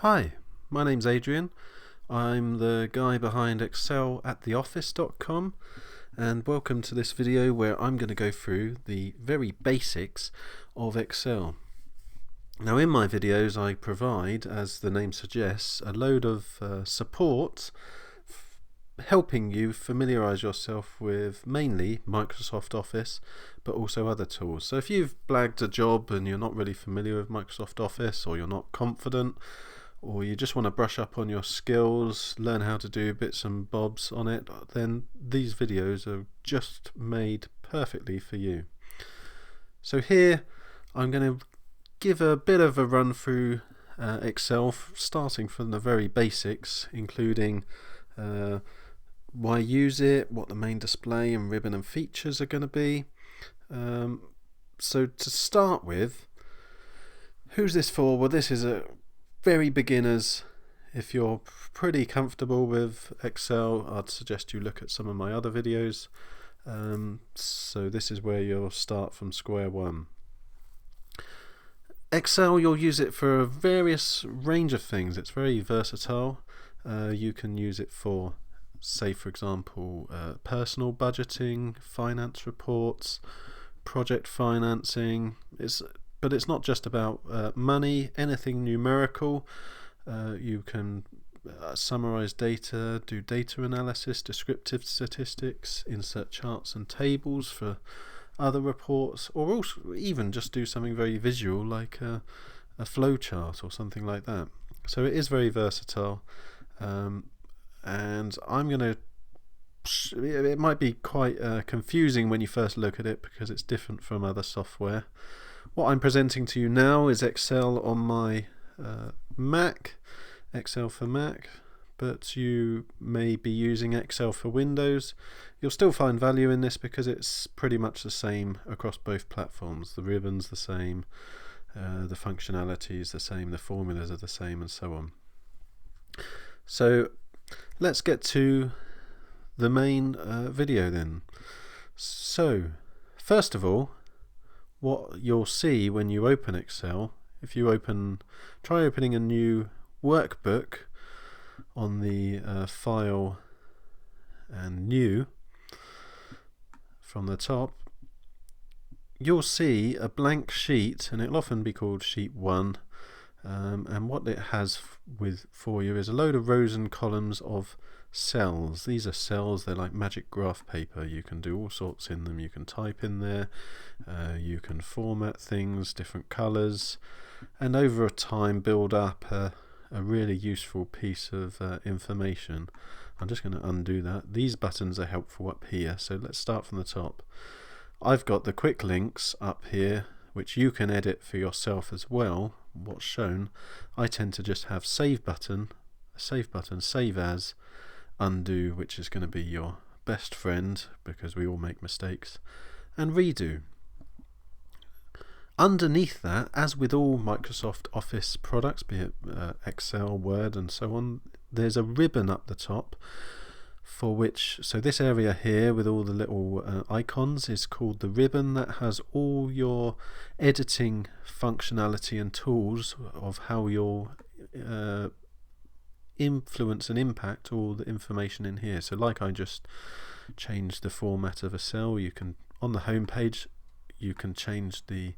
Hi, my name's Adrian. I'm the guy behind excelattheoffice.com, and welcome to this video where I'm going to go through the very basics of Excel. Now in my videos I provide, as the name suggests, a load of support helping you familiarize yourself with mainly Microsoft Office, but also other tools. So if you've blagged a job and you're not really familiar with Microsoft Office, or you're not confident, or you just want to brush up on your skills, learn how to do bits and bobs on it, then these videos are just made perfectly for you. So here I'm going to give a bit of a run through Excel, starting from the very basics, including why use it, what the main display and ribbon and features are going to be. So to start with, who's this for? Well, this is a very beginners. If you're pretty comfortable with Excel, I'd suggest you look at some of my other videos. So this is where you'll start from square one. Excel, you'll use it for a various range of things. It's very versatile. You can use it for, say for example, personal budgeting, finance reports, project financing. But it's not just about money, anything numerical. You can summarize data, do data analysis, descriptive statistics, insert charts and tables for other reports, or also even just do something very visual like a flow chart or something like that. So it is very versatile, and I'm going to it might be quite confusing when you first look at it because it's different from other software. What I'm presenting to you now is Excel on my Mac, Excel for Mac, but you may be using Excel for Windows. You'll still find value in this because it's pretty much the same across both platforms. The ribbon's the same, the functionality is the same, the formulas are the same, and so on. So let's get to the main video then. So first of all, what you'll see when you open Excel, if you try opening a new workbook on the file and new from the top, you'll see a blank sheet, and it'll often be called sheet 1, and what it has for you is a load of rows and columns of cells. These are cells, they're like magic graph paper. You can do all sorts in them. You can type in there, you can format things, different colors, and over time build up a really useful piece of information. I'm just going to undo that. These buttons are helpful up here, so let's start from the top. I've got the quick links up here, which you can edit for yourself as well. What's shown, I tend to just have save button, save as, undo, which is going to be your best friend because we all make mistakes, and redo. Underneath that, as with all Microsoft Office products, be it Excel, Word and so on, there's a ribbon up the top for which, so this area here with all the little icons is called the ribbon. That has all your editing functionality and tools of how you'll influence and impact all the information in here. So like I just changed the format of a cell, you can, on the home page, you can change the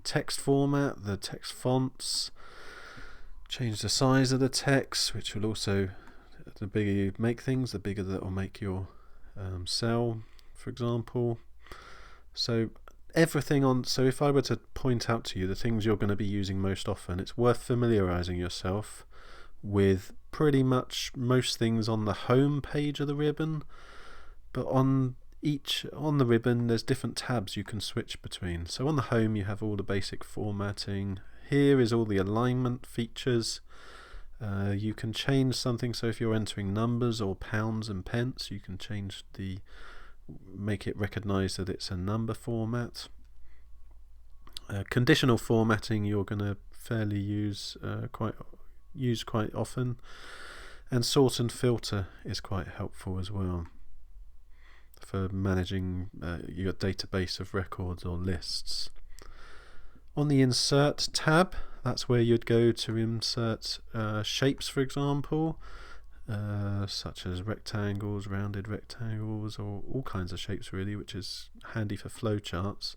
text format, the text fonts, change the size of the text, which will also, the bigger you make things, the bigger that will make your cell, for example. So everything on, so if I were to point out to you the things you're going to be using most often, it's worth familiarizing yourself with pretty much most things on the home page of the ribbon, but on the ribbon there's different tabs you can switch between. So on the home you have all the basic formatting. Here is all the alignment features. You can change something, so if you're entering numbers or pounds and pence, you can change make it recognize that it's a number format. Conditional formatting you're going to fairly use quite often, and sort and filter is quite helpful as well for managing your database of records or lists. On the Insert tab, That's where you'd go to insert shapes, for example, such as rectangles, rounded rectangles, or all kinds of shapes really, which is handy for flowcharts.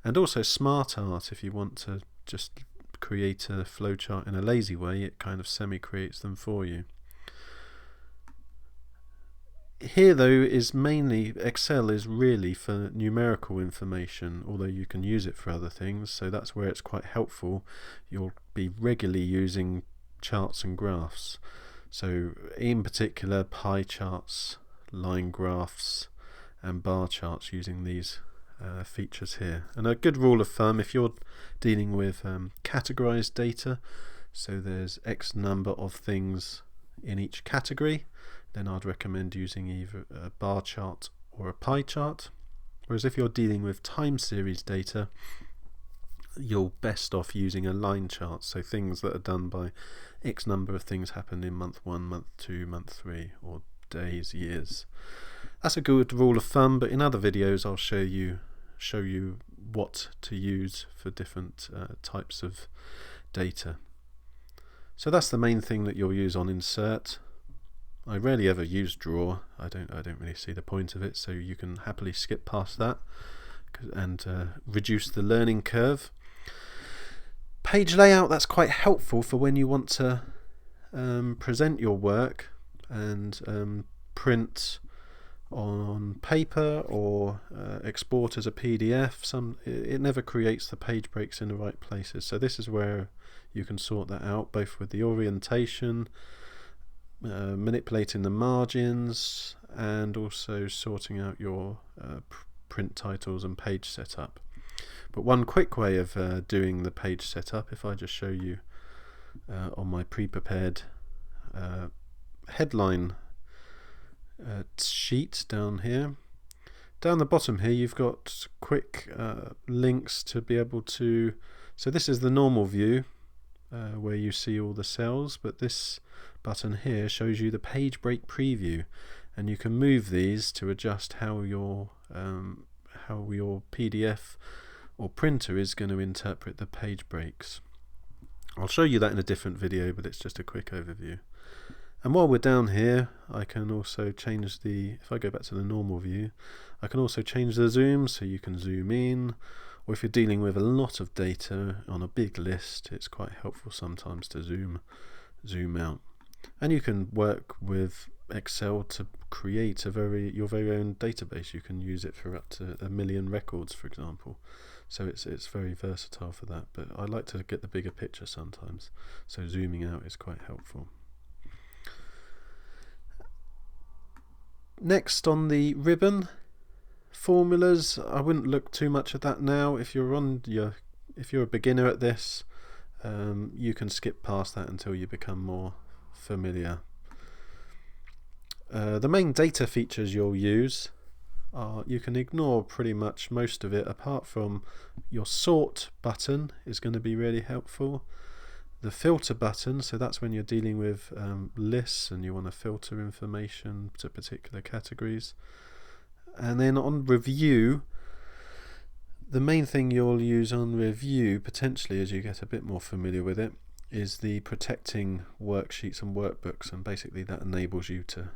And also smart art, if you want to just create a flowchart in a lazy way, it kind of semi-creates them for you. Here though is mainly, Excel is really for numerical information, although you can use it for other things, so that's where it's quite helpful. You'll be regularly using charts and graphs. So in particular pie charts, line graphs and bar charts using these features here. And a good rule of thumb, if you're dealing with categorized data, so there's X number of things in each category, then I'd recommend using either a bar chart or a pie chart. Whereas if you're dealing with time series data, you're best off using a line chart, so things that are done by X number of things happened in month 1, month 2, month 3, or days, years. That's a good rule of thumb, but in other videos I'll show you what to use for different types of data. So that's the main thing that you'll use on insert. I rarely ever use draw. I don't really see the point of it, so you can happily skip past that and reduce the learning curve. Page layout, that's quite helpful for when you want to present your work and print on paper or export as a PDF. It never creates the page breaks in the right places, so this is where you can sort that out, both with the orientation, manipulating the margins, and also sorting out your print titles and page setup. But one quick way of doing the page setup, if I just show you on my pre-prepared headline sheet down here, down the bottom here you've got quick links to be able to, so this is the normal view where you see all the cells, but this button here shows you the page break preview, and you can move these to adjust how your PDF or printer is going to interpret the page breaks. I'll show you that in a different video, but it's just a quick overview. And while we're down here, I can also change if I go back to the normal view, I can also change the zoom, so you can zoom in, or if you're dealing with a lot of data on a big list, it's quite helpful sometimes to zoom out. And you can work with Excel to create your very own database. You can use it for up to 1 million records, for example. So it's very versatile for that, but I like to get the bigger picture sometimes, so zooming out is quite helpful. Next on the ribbon, formulas. I wouldn't look too much at that now. If you're a beginner at this, you can skip past that until you become more familiar. The main data features you'll use are, you can ignore pretty much most of it, apart from your sort button is going to be really helpful. The filter button, so that's when you're dealing with lists and you want to filter information to particular categories. And then on review, the main thing you'll use on review, potentially as you get a bit more familiar with it, is the protecting worksheets and workbooks, and basically that enables you to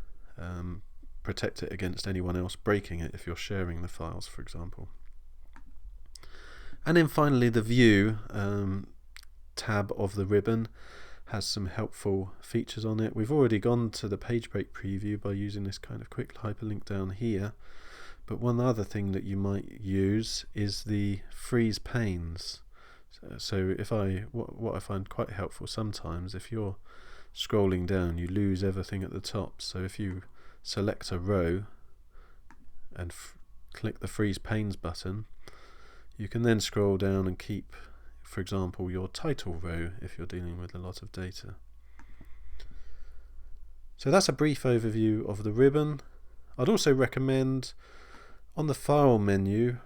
protect it against anyone else breaking it if you're sharing the files, for example. And then finally the view tab of the ribbon has some helpful features on it. We've already gone to the page break preview by using this kind of quick hyperlink down here, but one other thing that you might use is the freeze panes. So what I find quite helpful sometimes, if you're scrolling down you lose everything at the top, so if you select a row and click the freeze panes button, you can then scroll down and keep, for example, your title row if you're dealing with a lot of data. So that's a brief overview of the ribbon. I'd also recommend on the file menu,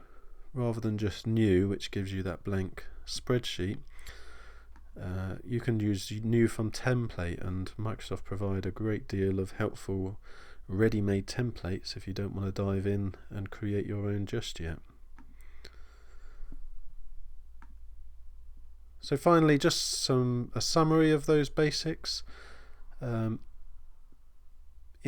rather than just new, which gives you that blank spreadsheet, you can use new from template, and Microsoft provide a great deal of helpful ready-made templates if you don't want to dive in and create your own just yet. So finally, just a summary of those basics. In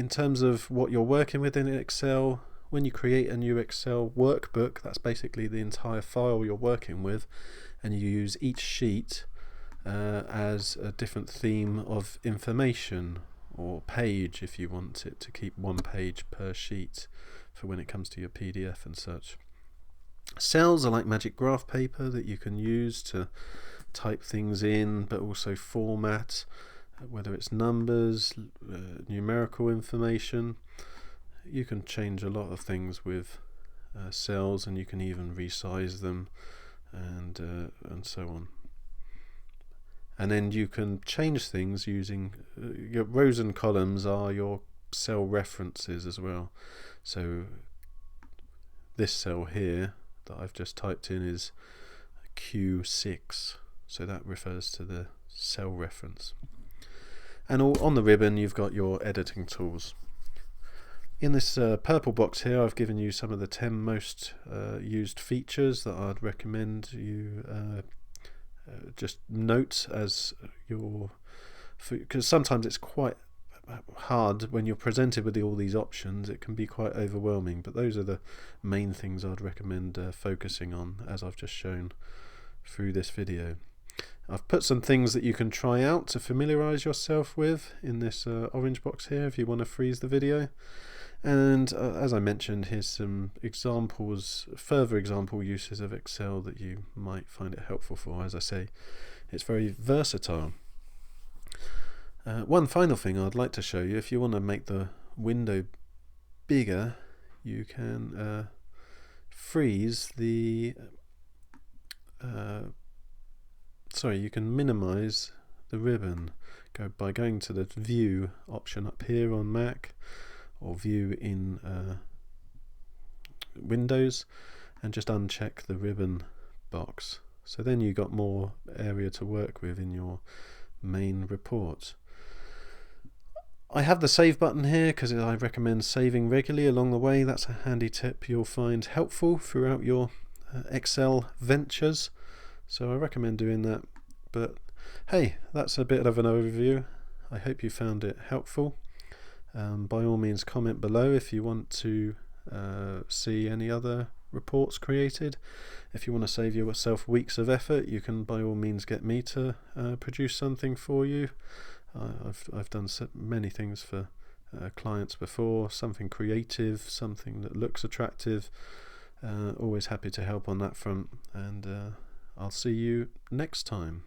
terms of what you're working with in Excel, when you create a new Excel workbook, that's basically the entire file you're working with, and you use each sheet as a different theme of information, or page if you want it to keep one page per sheet for when it comes to your PDF and such. Cells are like magic graph paper that you can use to type things in, but also format, whether it's numbers, numerical information. You can change a lot of things with cells, and you can even resize them and so on. And then you can change things using your rows and columns are your cell references as well. So this cell here that I've just typed in is Q6, so that refers to the cell reference. And on the ribbon you've got your editing tools. In this purple box here I've given you some of the 10 most used features that I'd recommend you just note as because sometimes it's quite hard when you're presented with all these options. It can be quite overwhelming, but those are the main things I'd recommend focusing on, as I've just shown through this video. I've put some things that you can try out to familiarize yourself with in this orange box here if you want to freeze the video. And as I mentioned, here's some examples, further example uses of Excel that you might find it helpful for. As I say, it's very versatile. One final thing I'd like to show you, if you want to make the window bigger, you can freeze the you can minimize the ribbon by going to the view option up here on Mac, or view in Windows, and just uncheck the ribbon box. So then you got more area to work with in your main report. I have the save button here because I recommend saving regularly along the way. That's a handy tip you'll find helpful throughout your Excel ventures, so I recommend doing that. But hey, that's a bit of an overview. I hope you found it helpful. By all means comment below if you want to see any other reports created. If you want to save yourself weeks of effort, you can by all means get me to produce something for you. I've done many things for clients before, something creative, something that looks attractive. Always happy to help on that front, and I'll see you next time.